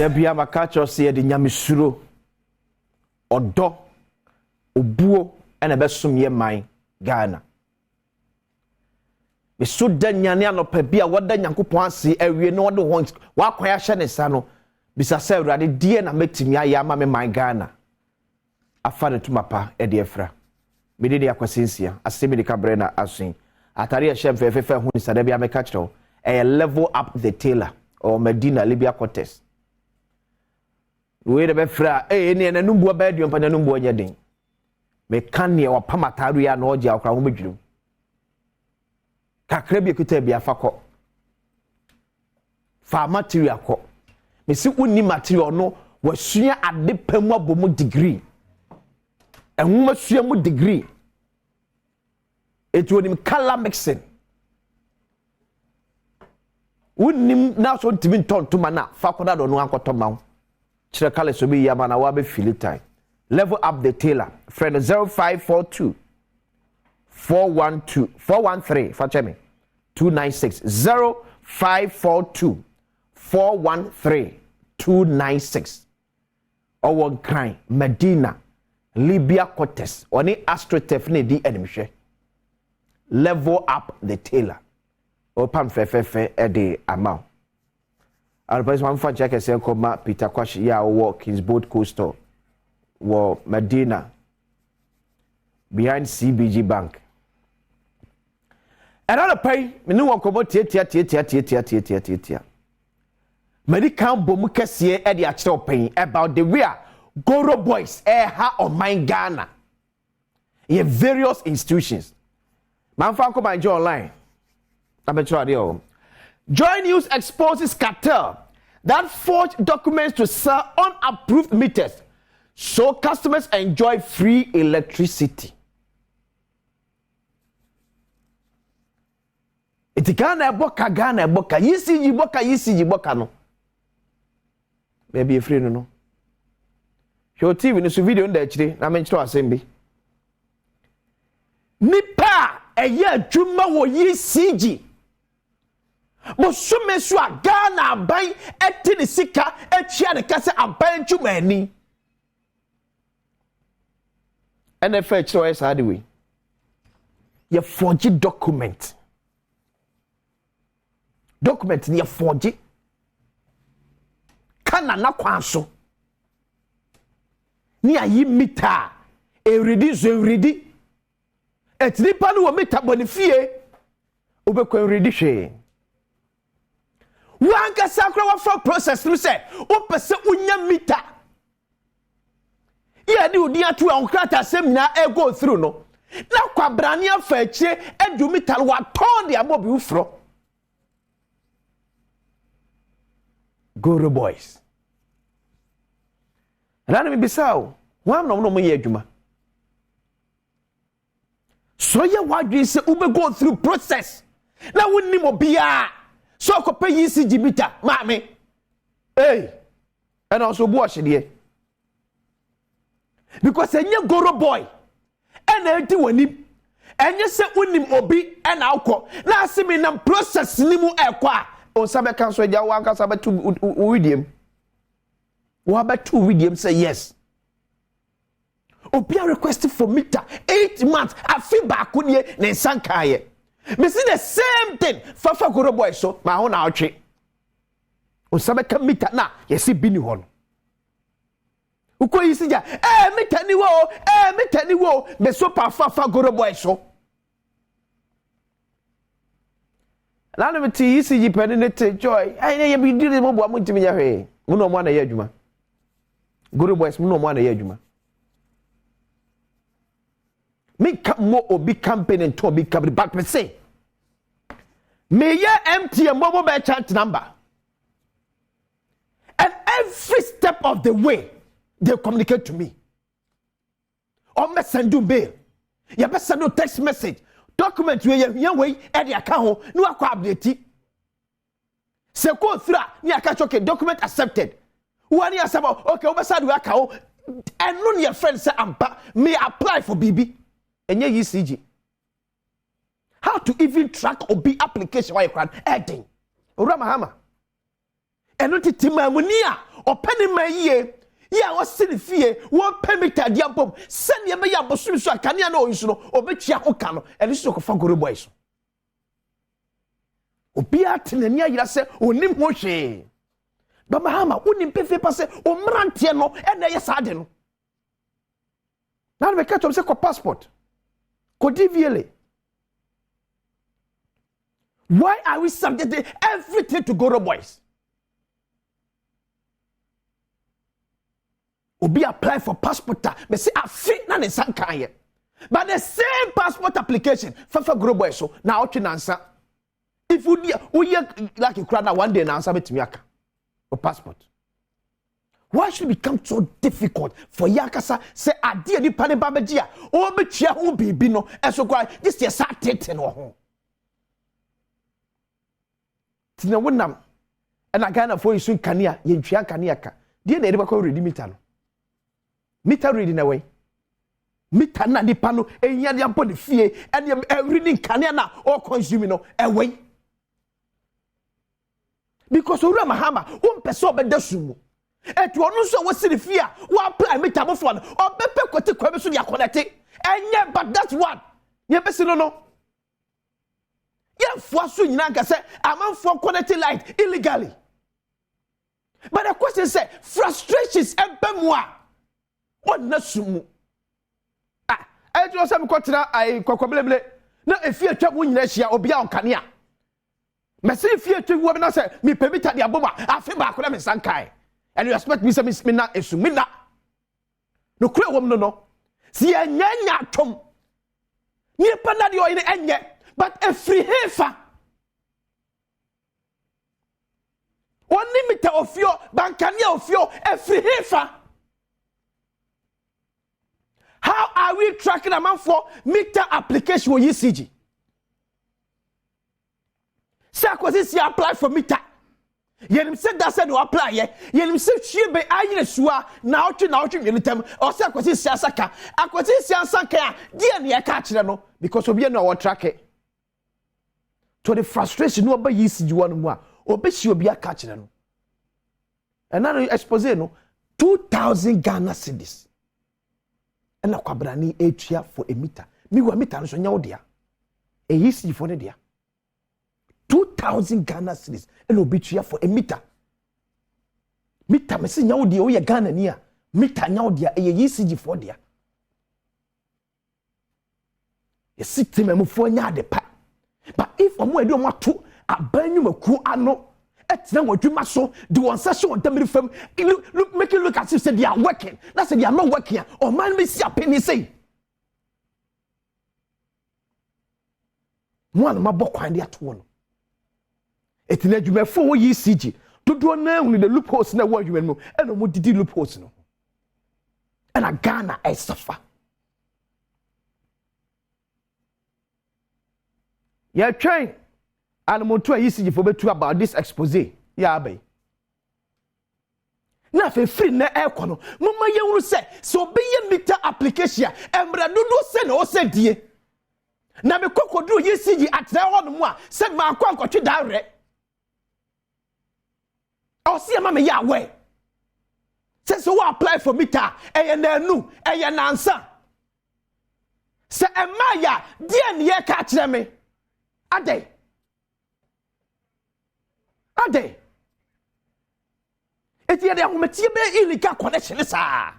bia makacho se de nyamesuro odo obuo ena besom ye man Ghana me so da nyane anopa bia woda nyankopon ase awie no wode ho wakwaya hye ne sa no bisa se urade die na metimi aye ama me man Ghana afa ne tumapa e de efra me de akwasensia asemi de kabre na asen atare ya shem fefe hu ni sada bia mekacho e level up the tailor or Medina Libya Cortes we de be fra ne na numbu Badwam pa na numbu nya den me kan ne wa pamataru ya na oje akra ho medwuru kakra bi kuta bi afakọ fa material kọ me si unni material no wasua ade pamu abomu degree ehuma sua mu degree etu onim color mixing unnim na so ntimi tonto na fakoda do no ankoto mawo kire color so bi yama na wa be feel time level up the tailor friend 0542 413 fachemi 296 0542 413 296 Owon Kran Medina Libya Cortes oni astrotef ne di enimhwe level up the tailor opam fefefe e de amount alpais one fan check ese koma Peter Kwashi ya wo Kingsboard Coastal wo Medina behind CBG Bank. Another pay, me no one come tia. Medical bomu kese e de achiro pay about the way Goro boys ha on my Ghana. In various institutions. Man fan come and join online. Joy News exposes cartel that forged documents to sell unapproved meters so customers enjoy free electricity. Iti Ghana eboka yisi boka no maybe free no show TV no so video nda chire na menchiro asem bi nipa eye adwuma wo yisiji mo sumesu a Ghana aban eti ne sika etia ne kase aban adwuma ani NFH so is hard way ye forge document ni forge kana na kwanso ni ayi mita eredi etni pa no mita bonifie obekwa eredi hwe wanka sakra wa for process no say opese unya mita ye di odi atu a onkrata asem na e go through no na kwabrane afa akire edu mita wa ton de amobi ufro Goro boys. Rana mi bisao. Wam no mo ye adwuma. So ye wadwe se ube go through process. Na wonni mo bia. So ko pay ECG bita, maame. Hey. And also buash de. Because enye Goro boy. Ena enti wani. Enye se unnim obi ena akọ. Na asemi nam process ni mu ekwa. On sabe kanso ja wanka sabe tu widiem wa ba tu widiem say yes obia request for meter 8 months afi ba ko ne nsankaye me see the same thing fafa Goro boy so ma ho na otwe on sabe ka meter na yesi bi ni ho no uko yisi ja meter ni wo be so pa fafa Goro boy so Lana me ti ECG pen ne te joy. Ai ne ye bi dire mo bo amutimi ya hwe. Mu no mo na ye adwuma. Goro boys mu no mo na ye adwuma. Me mo obi campaign to obi kabri back per say. Me ye MTN mobile by chat number. And every step of the way they communicate to me. Or me send you mail. You be send you text message. Document we way e de aka ho no akwa update se ko thra ni aka choke document accepted wani asaba okay obesadu aka ho eno ne friend say ampa me apply for BB enye ECG how to even track obi application why you can editing ora mahama eno tete mamuni a opene maye ya wasene fie wo pemita dia bom sene me ya bosom so akane na oyinso no obetua ho ka no eno so ko fa gore boy so obi atenani ayira se onim ho hwe ba mahama onim pefe pa se o mrante no ena ye sade no na me catch up se ko passport ko DVLA. Why are we subjecting everything to Goro boys? Obi apply for passport, but say I fit na ne sankan. But the same passport application for Goro boys so now you answer. If you like you cry one day now answer me for passport. Why should it become so difficult for Yakasa say idea di pane babejia o be tia ho bibi no eso kwa this year start tete no ho. Tina wonam and a Ghana for you kania yentwa kania ka de na ede ready meter no meter reading away meter na di pano enya de ampo de fie and reading kania na all consuming no away because ora mahama o pese obeda sumu etu onu so wo siri fie a wo apply meter mo fo no obepe kote kwa be so dia connect enye but that's what ye be si no for so nyina nka say amanfo connect light illegally. But the question is frustrations empemwa what na sumu I just say me kwatira ai kwakwablele na efie atwa mo nyina hia obi a onkane a me say efie atwa wo na say me permit de aboma afi ba ko na me sankai and you expect me say me na esumi na no kura wo no si enya atom ni pa na de o ine enye. But a free heifer, 1 limiter of your bankania of your a free heifer. How are we tracking a man for meter application with ECG? Sarkozy apply for meter. Yenim said that said to apply ye. Yenim said she be ayine suwa na otu yenitem or Sarkozy siasaka. Akwati siasaka dia na ye ka kire no because obi na wo track it. To the frustration no ba yisi jiwa mu a obeshi obi aka kire no and now expose no 2000 Ghana cedis and akwabrani etua for a meter mi wa meter no so nya wo dia e yisi for ne dia 2000 Ghana cedis and obetua for a meter me si nya wo dia o ye Ghana ni a meter nya wo dia e yisi for dia e sitem mu fo nya de pa. But if omo edi omo to abanyu maku ano etina wadwuma so de won sa hye damiri fam make it look as if say they are working that's say they are not working or man me see apeni say mo an ma bokwan de ato no etina adwuma fo wo ECG dodo na hu the loopholes na wo adwuma no e no mo didi loopholes no and a Ghana I suffer. Yeah, trying. And Montua ECG for betu about this expose. Yeah, bay. Na fe free na aircon. Mama ye wuru say so be ye meter application. Embra do no say no say die. Na me kokodu ECG at that one mo a say ma kwa nkotwe dare. O see ma me ya we. Say so we apply for meter eye na anu eye na ansa. Say ema ya die ne ye ka kire me. Ade. Eti ya de ahometie be illegal connection sa.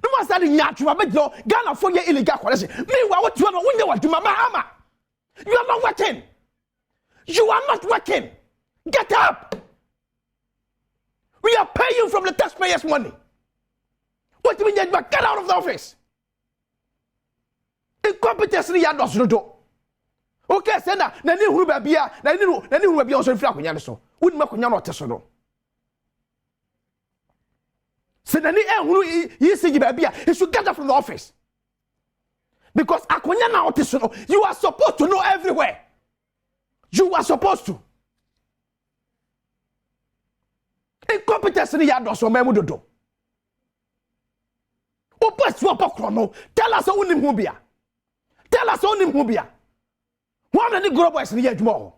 No must that nyatwa be do Ghana for your illegal connection. Me wa what you no wunye waduma mahama. You are not working. You are not working. Get up. We are paying from the taxpayers' money. What do you mean? Get out of the office. Incompetence ni ya do do. Okay, senda na ni huru ba bia na ni huru ba bia on so fira akonya ne so wudi makonya no teso no senda ni huru yisi ba bia he should get up from the office because akonya na teso no you are supposed to know everywhere you are supposed to incompetence ni ya do so memu dodo o pass you up no tell us onim hu bia one of the global boys in the edge more.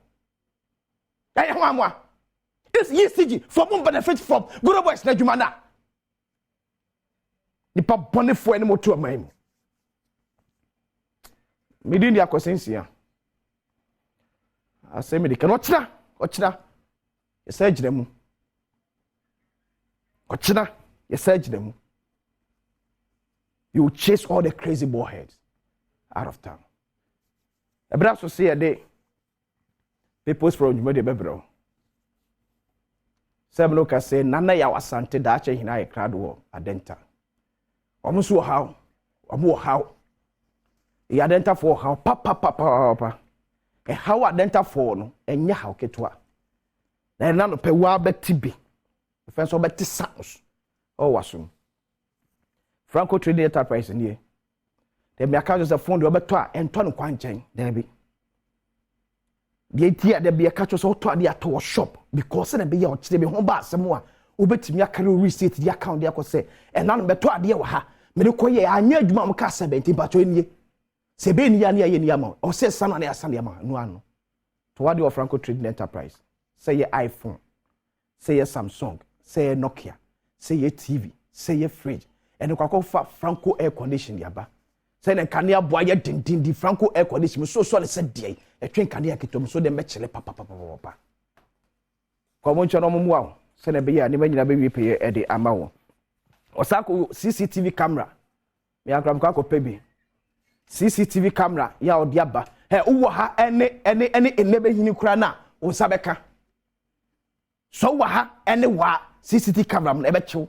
I am one. this ECG for more benefit from good boys na jumana nipa bone fo ene moto amam me di dia kwasensia Asem de kan ochira yesa gire mu ochira yesa gire mu you chase all the crazy boyheads out of town ebra so say dey people's from you de bebro Semno ka say nana ya wasante da ache hina e crowd wo adenta omo so how omo how ya adenta for how papa e how adenta for no enya how ketwa na no pe wa betibi fe so beti sounds o wasum Franco Trading Enterprise nie dem ya ka just phone de obeto a ento no kwanchen there be the idea that be a catch us out to a shop because na be ya ochire be ho ba asem a obetimi akare receipt the account there ko say and na beto ade wa ha me de koye anya adwuma mo ka 17 pacho nie se be ni ya na ye ni ama o say sana na ya sana ya ma no ano to what the Franco Trading Enterprise say your iPhone say your Samsung say your Nokia say your TV say your fridge and ko fa Franco air condition yaba say na kanea boa ye dindin di Franco air condition so le say dey etwen kanea kitom so dem mechele papa ko mo ncho no mo wa say na be ya ni manyina be wi peye e de ama wo osako CCTV camera me akram ko pebi CCTV camera ya odi aba uwo ha ene enebe hini kura na wo sabeka so wa ha ene wa CCTV camera na ebe chew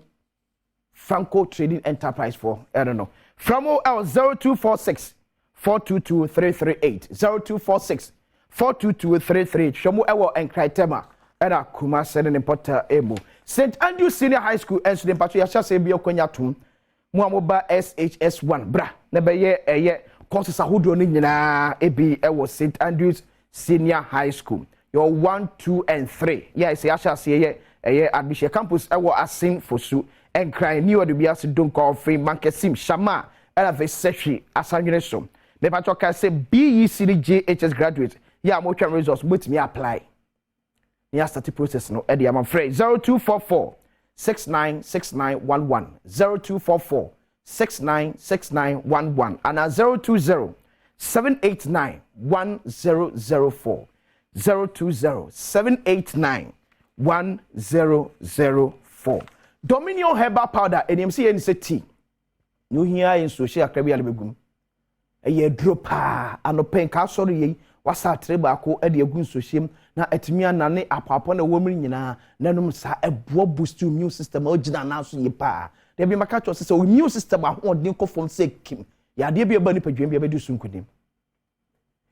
Franco Trading Enterprise for I don't know from L 0246 422 338 0246 422 338 shomo ewo enkritema era kuma sending importer emu St Andrews Senior High School and student patro ya sha se bi okwanya tum mu amoba SHS1 bra na be ye courses ahodo ni nyina ebi ewo St Andrews Senior High School your 1 2 and 3 yes ya sha se ye admission campus ewo Asem fosu enkrai ni wadu biase donko free mankesim shama era ve seshi asanwene so me patro ka say BECDJHS graduate ya mo twa results but me apply ya start process no e dey am free 0244 696911 0244 696911 and 020 789 1004 020 789 1004 Dominion herbal powder NMC and tea no here in social akrabia lebegum eye dropa anopen ka sori yi wasa treba ko e de agun sohiem na atimi anane apapo na womri nyina nanum sa ebo boost immune system ogina na so yi pa de bi maka cho se immune system ahodin ko fom se kim ya de bi eba ni padwem bi abedi sunkudim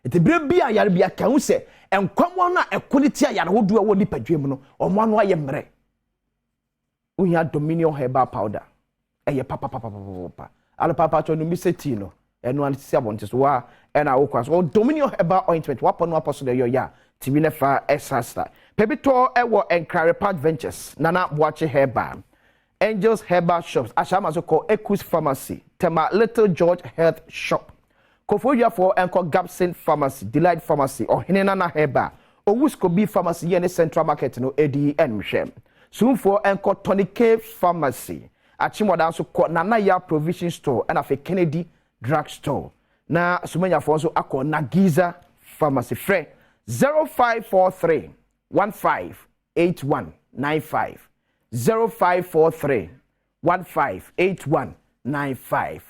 etebere bi a yare bi aka hu se enkwamo na equality a yare hodu a wo ni padwem no omo anu aye mre unya Dominion herbal powder eye papa ala papa cho no mi seti no eno an tisi abonte so wa ena wo kwa so Dominion herbal ointment wapo no apostle de yo ya tibi ne fa esasta pebito ewo Enclare Park Ventures nana boache herbal Angels Herbal Shops ashama so called Equus Pharmacy Tema Little George Health Shop Kofoya for Enko Gapson Pharmacy Delight Pharmacy or Hinena Herbal Owusko B Pharmacy yene Central Market no ADN mhwem soon for Enko Tonic K Pharmacy achimoda so ko nana ya provision store and afi Kennedy drug store na sumenya for so akọ Nagiza Pharmacy free 0543 158195 0543 158195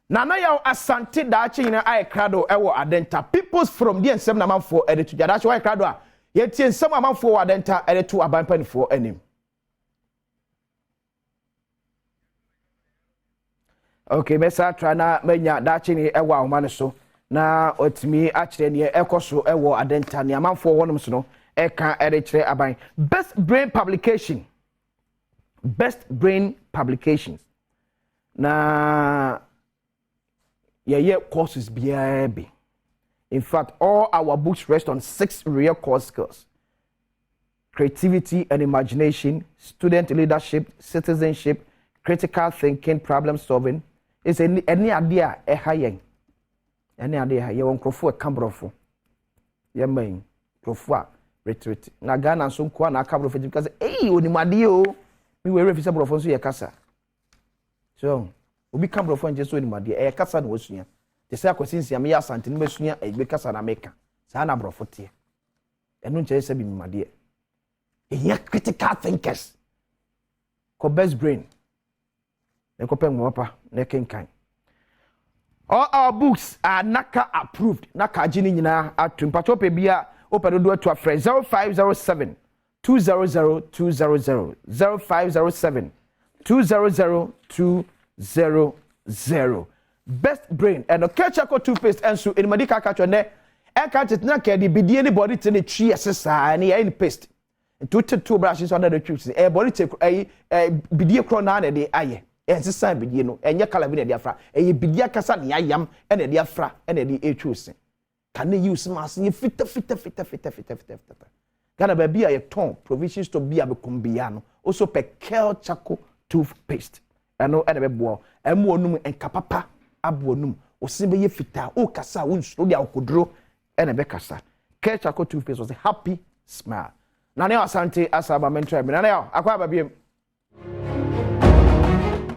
nana ya asante da achi na ai krado ewo adenta peoples from the ensem na manfo edetu jada achi wai krado a yetie ensem amanfo adenta edetu abanpanifo anim. Okay, besa try na menya da achi ni ewo ahoma ne so na otimi akire ne ekoso ewo adenta ne amanfo wonum so no eka edekire aban best brain publications na yeah courses BIB. In fact, all our books rest on 6 real core skills: creativity and imagination, student leadership, citizenship, critical thinking, problem solving. It's any idea a high any idea you want crofo a cambrofo. Yeah, man, crofo retreat na Ghana so nko na aka brofo because onimade o me we refi se brofo so ye kasa so obi ka brofo nje so onimade e kasa na wasua te se akwasinsia me ya asante ne basua e kasa na meka saa na brofo te enu nche se bi nimade e critical thinkers ko best brain ne ko pem papa ne kenkan all our books are NACA approved NACA gini nyina atum pachope bia opedodo to afre 0507 200 200 0507 200 200 best brain and okechako toothpaste enso enimadi kaka cho ne e ka tetina ka di bidie ni body te ne twi esesa ne ya ni paste to brushes under the tubes e body te bidie kro na na de aye esesa bidie no enye kala bi na de afra e bidie akasa ne ayam e na de afra e na de etwusin can you use mass you fit Ghana baby a ton provisions to be abekumbiano also pekel chako toothpaste ano e na be bo emu onum enkapapa abo onum osin be ye fita o kasa wo nso de akodro e na be kasa kel chako toothpaste was a happy smile na ne asante asaba mentra bi na ne akwa babiem